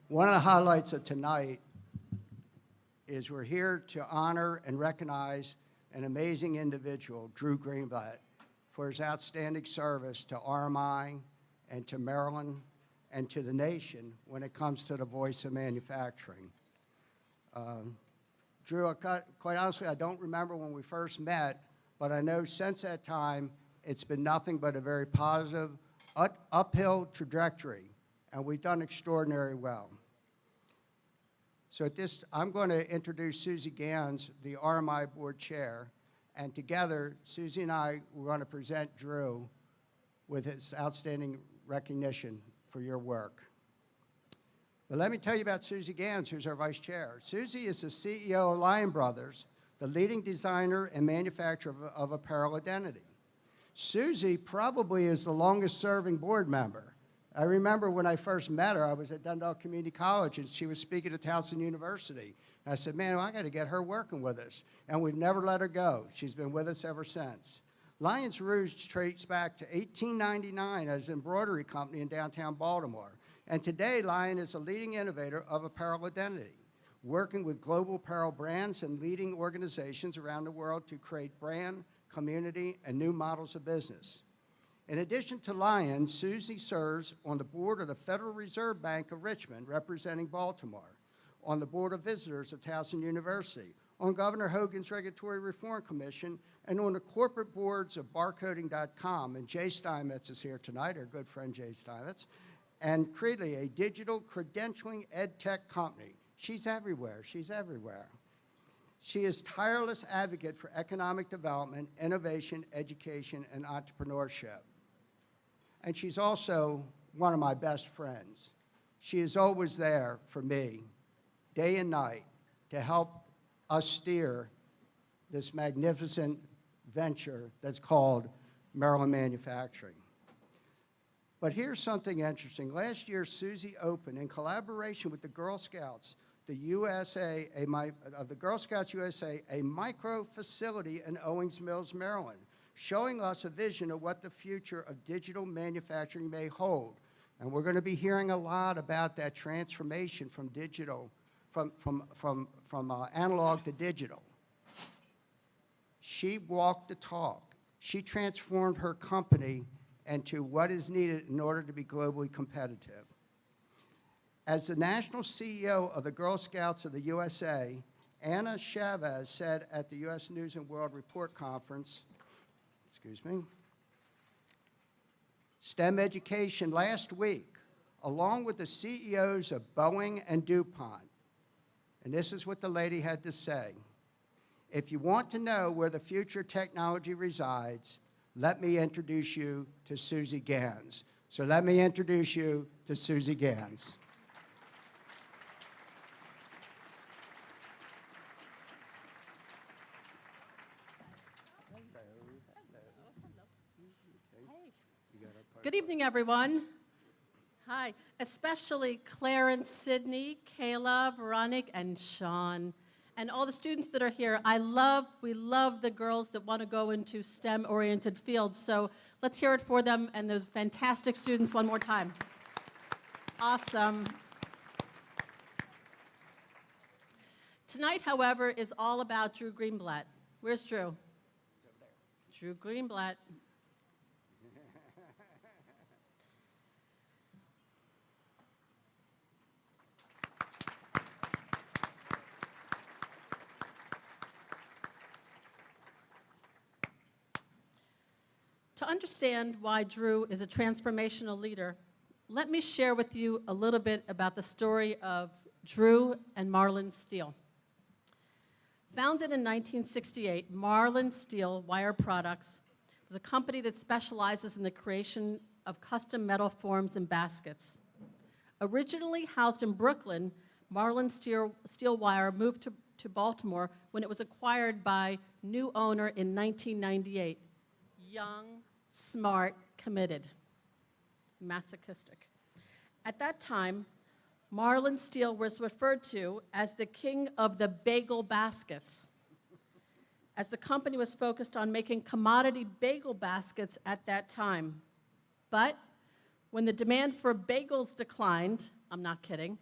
One of the highlights of tonight is we're here to honor and recognize an amazing individual, Drew Greenblatt, for his outstanding service to RMI and to Maryland and to the nation when it comes to the voice of manufacturing. Drew, quite honestly, I don't remember when we first met, but I know since that time, it's been nothing but a very positive, uphill trajectory, and we've done extraordinarily well. So at this, I'm going to introduce Suzie Gans, the RMI board chair, and together, Suzie and I, we're going to present Drew with his outstanding recognition for your work. But let me tell you about Suzie Gans, who's our vice chair. Suzie is the CEO of Lion Brothers, the leading designer and manufacturer of apparel identity. Suzie probably is the longest serving board member. I remember when I first met her, I was at Dundalk Community College and she was speaking at Towson University. And I said, man, I got to get her working with us. And we've never let her go. She's been with us ever since. Lion's Rouge traces back to 1899 as an embroidery company in downtown Baltimore. And today, Lion is a leading innovator of apparel identity, working with global apparel brands and leading organizations around the world to create brand, community, and new models of business. In addition to Lion, Suzie serves on the board of the Federal Reserve Bank of Richmond, representing Baltimore, on the Board of Visitors of Towson University, on Governor Hogan's Regulatory Reform Commission, and on the corporate boards of barcoding.com. And Jay Steinmetz is here tonight, our good friend Jay Steinmetz, and Creedly, a digital credentialing ed tech company. She's everywhere, she's everywhere. She is tireless advocate for economic development, innovation, education, and entrepreneurship. And she's also one of my best friends. She is always there for me, day and night, to help us steer this magnificent venture that's called Maryland Manufacturing. But here's something interesting. Last year, Suzie opened, in collaboration with the Girl Scouts, the Girl Scouts USA, a micro facility in Owings Mills, Maryland, showing us a vision of what the future of digital manufacturing may hold. And we're going to be hearing a lot about that transformation from digital, from analog to digital. She walked the talk. She transformed her company into what is needed in order to be globally competitive. As the national CEO of the Girl Scouts of the USA, Anna Chavez said at the U.S. News and World Report Conference, STEM education last week, along with the CEOs of Boeing and DuPont. And this is what the lady had to say. If you want to know where the future technology resides, let me introduce you to Suzie Gans. So let me introduce you to Suzie Gans. Good evening, everyone. Hi, especially Clarence, Sydney, Kayla, Veronica, and Sean, and all the students that are here. We love the girls that want to go into STEM-oriented fields, so let's hear it for them and those fantastic students one more time. Awesome. Tonight, however, is all about Drew Greenblatt. Where's Drew? Drew Greenblatt. To understand why Drew is a transformational leader, let me share with you a little bit about the story of Drew and Marlin Steel. Founded in 1968, Marlin Steel Wire Products is a company that specializes in the creation of custom metal forms and baskets. Originally housed in Brooklyn, Marlin Steel Wire moved to Baltimore when it was acquired by new owner in 1998. Young, smart, committed, masochistic. At that time, Marlin Steel was referred to as the king of the bagel baskets, as the company was focused on making commodity bagel baskets at that time. But when the demand for bagels declined, I'm not kidding,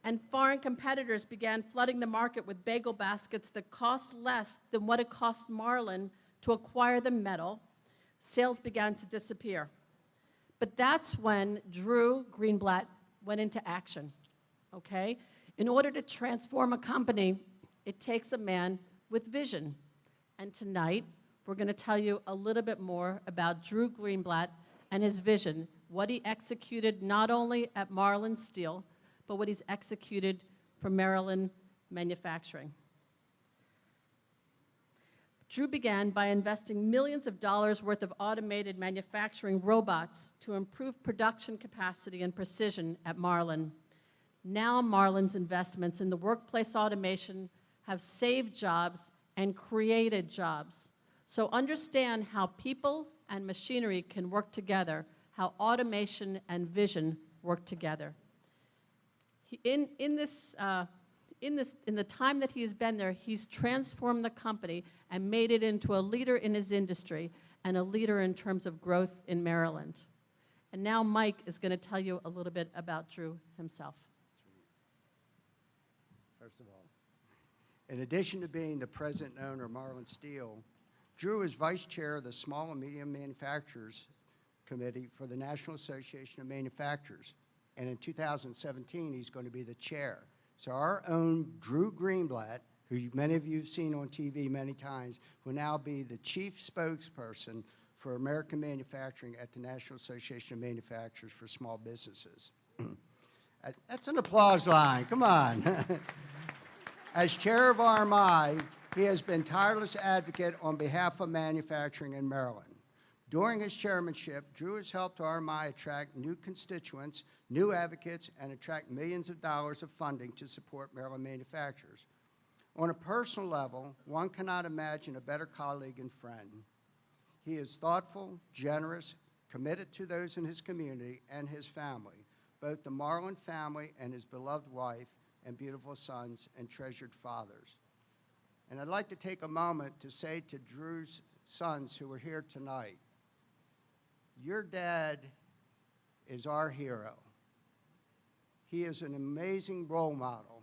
and foreign competitors began flooding the market with bagel baskets that cost less than what it cost Marlin to acquire the metal, sales began to disappear. But that's when Drew Greenblatt went into action, okay? In order to transform a company, it takes a man with vision. And tonight, we're going to tell you a little bit more about Drew Greenblatt and his vision, what he executed not only at Marlin Steel, but what he's executed for Maryland manufacturing. Drew began by investing millions of dollars worth of automated manufacturing robots to improve production capacity and precision at Marlin. Now Marlin's investments in the workplace automation have saved jobs and created jobs. So understand how people and machinery can work together, how automation and vision work together. In the time that he's been there, he's transformed the company and made it into a leader in his industry and a leader in terms of growth in Maryland. And now Mike is going to tell you a little bit about Drew himself. First of all, in addition to being the president and owner of Marlin Steel, Drew is vice chair of the Small and Medium Manufacturers Committee for the National Association of Manufacturers. And in 2017, he's going to be the chair. So our own Drew Greenblatt, who many of you have seen on TV many times, will now be the chief spokesperson for American manufacturing at the National Association of Manufacturers for Small Businesses. That's an applause line, come on. As chair of RMI, he has been tireless advocate on behalf of manufacturing in Maryland. During his chairmanship, Drew has helped RMI attract new constituents, new advocates, and attract millions of dollars of funding to support Maryland manufacturers. On a personal level, one cannot imagine a better colleague and friend. He is thoughtful, generous, committed to those in his community and his family, both the Marlin family and his beloved wife and beautiful sons and treasured fathers. And I'd like to take a moment to say to Drew's sons who are here tonight, your dad is our hero. He is an amazing role model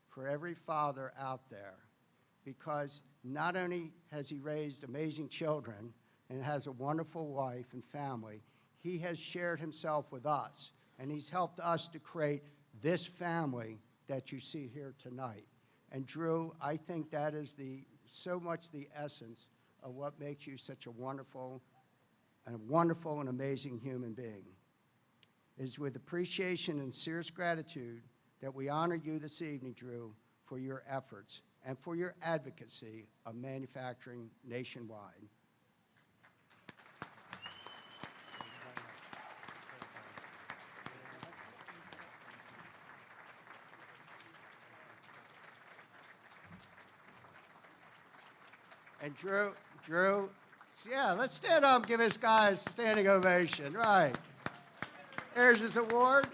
for every father out there, because not only has he raised amazing children and has a wonderful wife and family, he has shared himself with us, and he's helped us to create this family that you see here tonight. And Drew, I think that is so much the essence of what makes you such a wonderful and amazing human being. It is with appreciation and sincerest gratitude that we honor you this evening, Drew, for your efforts and for your advocacy of manufacturing nationwide. And Drew, yeah, let's stand up and give this guy a standing ovation, right. Here's his award,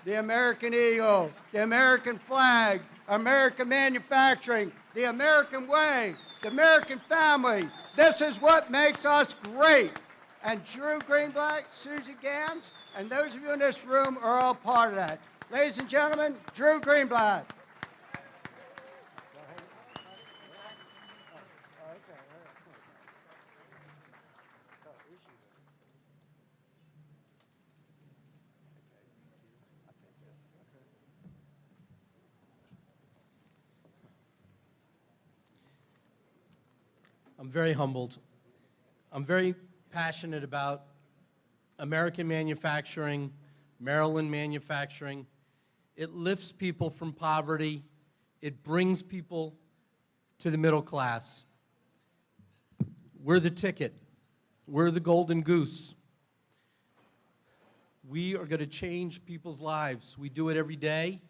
the American Eagle, the American flag, American manufacturing, the American way, the American family. This is what makes us great. And Drew Greenblatt, Suzie Gans, and those of you in this room are all part of that. Ladies and gentlemen, Drew Greenblatt. I'm very humbled. I'm very passionate about American manufacturing, Maryland manufacturing. It lifts people from poverty. It brings people to the middle class. We're the ticket. We're the golden goose. We are going to change people's lives. We do it every day.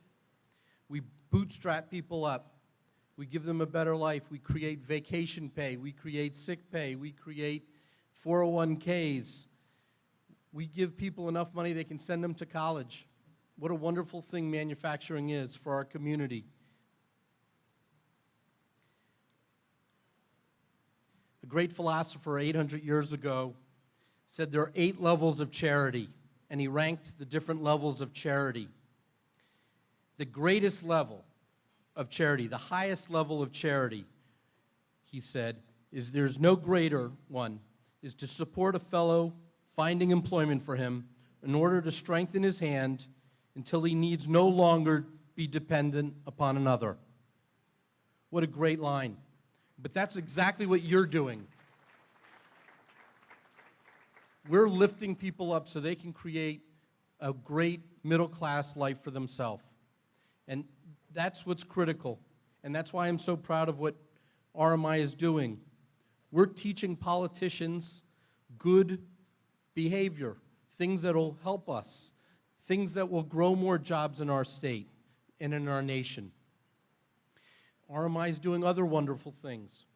We bootstrap people up. We give them a better life. We create vacation pay. We create sick pay. We create 401ks. We give people enough money they can send them to college. What a wonderful thing manufacturing is for our community. A great philosopher 800 years ago said there are 8 levels of charity, and he ranked the different levels of charity. The greatest level of charity, the highest level of charity, he said, is there's no greater one, is to support a fellow finding employment for him in order to strengthen his hand until he needs no longer be dependent upon another. What a great line. But that's exactly what you're doing. We're lifting people up so they can create a great middle-class life for themselves. And that's what's critical. And that's why I'm so proud of what RMI is doing. We're teaching politicians good behavior, things that will help us, things that will grow more jobs in our state and in our nation. RMI is doing other wonderful things.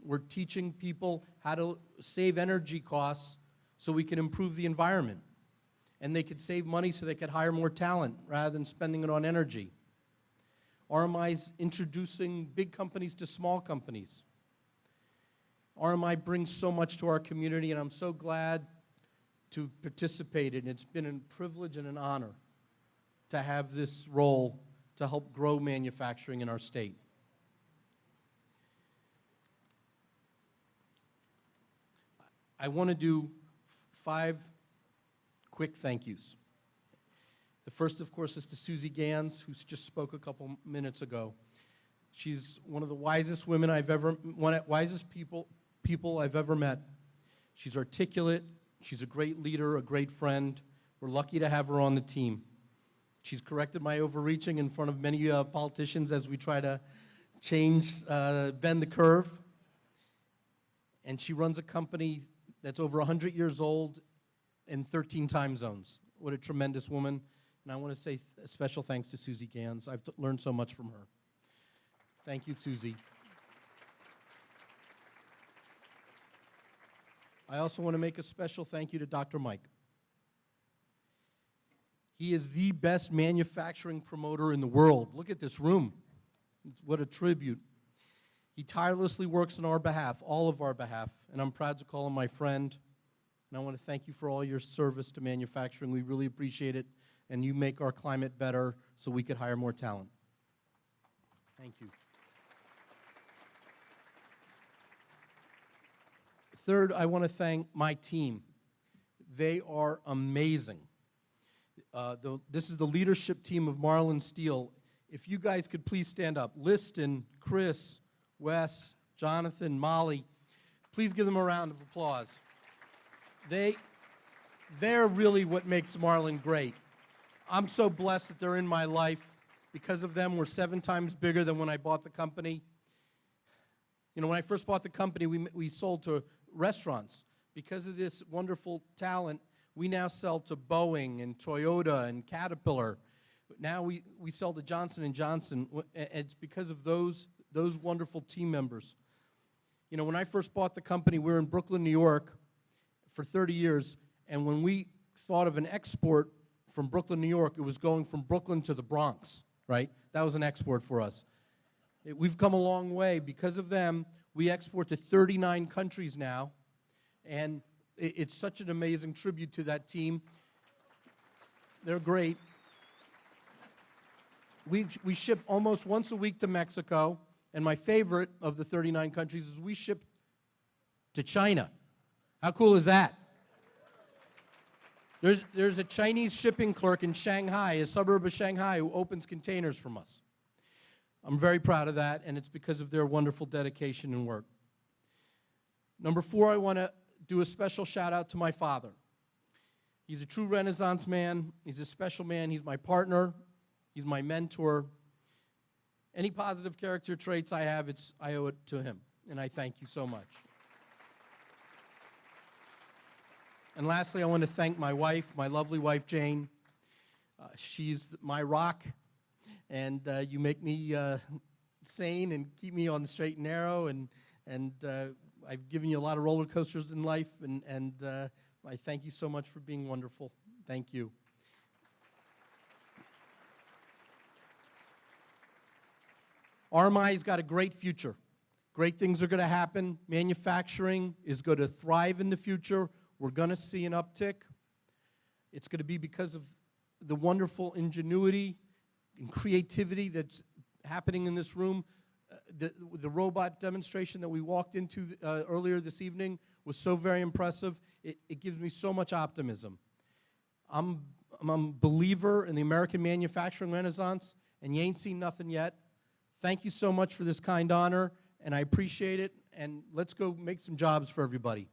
We're teaching people how to save energy costs so we can improve the environment. And they could save money so they could hire more talent rather than spending it on energy. RMI is introducing big companies to small companies. RMI brings so much to our community, and I'm so glad to participate in it. It's been a privilege and an honor to have this role to help grow manufacturing in our state. I want to do 5 quick thank yous. The first, of course, is to Suzie Gans, who just spoke a couple minutes ago. She's one of the wisest women wisest people I've ever met. She's articulate. She's a great leader, a great friend. We're lucky to have her on the team. She's corrected my overreaching in front of many politicians as we try to bend the curve. And she runs a company that's over 100 years old in 13 time zones. What a tremendous woman. And I want to say a special thanks to Suzie Gans. I've learned so much from her. Thank you, Suzie. I also want to make a special thank you to Dr. Mike. He is the best manufacturing promoter in the world. Look at this room. What a tribute. He tirelessly works on our behalf, all of our behalf, and I'm proud to call him my friend. And I want to thank you for all your service to manufacturing. We really appreciate it, and you make our climate better so we could hire more talent. Thank you. Third, I want to thank my team. They are amazing. This is the leadership team of Marlin Steel. If you guys could please stand up. Liston, Chris, Wes, Jonathan, Molly, please give them a round of applause. They're really what makes Marlin great. I'm so blessed that they're in my life. Because of them, we're 7 times bigger than when I bought the company. You know, when I first bought the company, we sold to restaurants. Because of this wonderful talent, we now sell to Boeing and Toyota and Caterpillar. Now we sell to Johnson & Johnson. It's because of those wonderful team members. You know, when I first bought the company, we were in Brooklyn, New York for 30 years, and when we thought of an export from Brooklyn, New York, it was going from Brooklyn to the Bronx, right? That was an export for us. We've come a long way. Because of them, we export to 39 countries now, and it's such an amazing tribute to that team. They're great. We ship almost once a week to Mexico, and my favorite of the 39 countries is we ship to China. How cool is that? There's a Chinese shipping clerk in Shanghai, a suburb of Shanghai, who opens containers from us. I'm very proud of that, and it's because of their wonderful dedication and work. Number 4, I want to do a special shout out to my father. He's a true Renaissance man. He's a special man. He's my partner. He's my mentor. Any positive character traits I have, I owe it to him, and I thank you so much. And lastly, I want to thank my wife, my lovely wife, Jane. She's my rock, and you make me sane and keep me on the straight and narrow, and I've given you a lot of roller coasters in life, and I thank you so much for being wonderful. Thank you. RMI's got a great future. Great things are going to happen. Manufacturing is going to thrive in the future. We're going to see an uptick. It's going to be because of the wonderful ingenuity, and creativity that's happening in this room. The robot demonstration that we walked into earlier this evening was so very impressive. It gives me so much optimism. I'm a believer in the American manufacturing renaissance, and you ain't seen nothing yet. Thank you so much for this kind honor, and I appreciate it, and let's go make some jobs for everybody.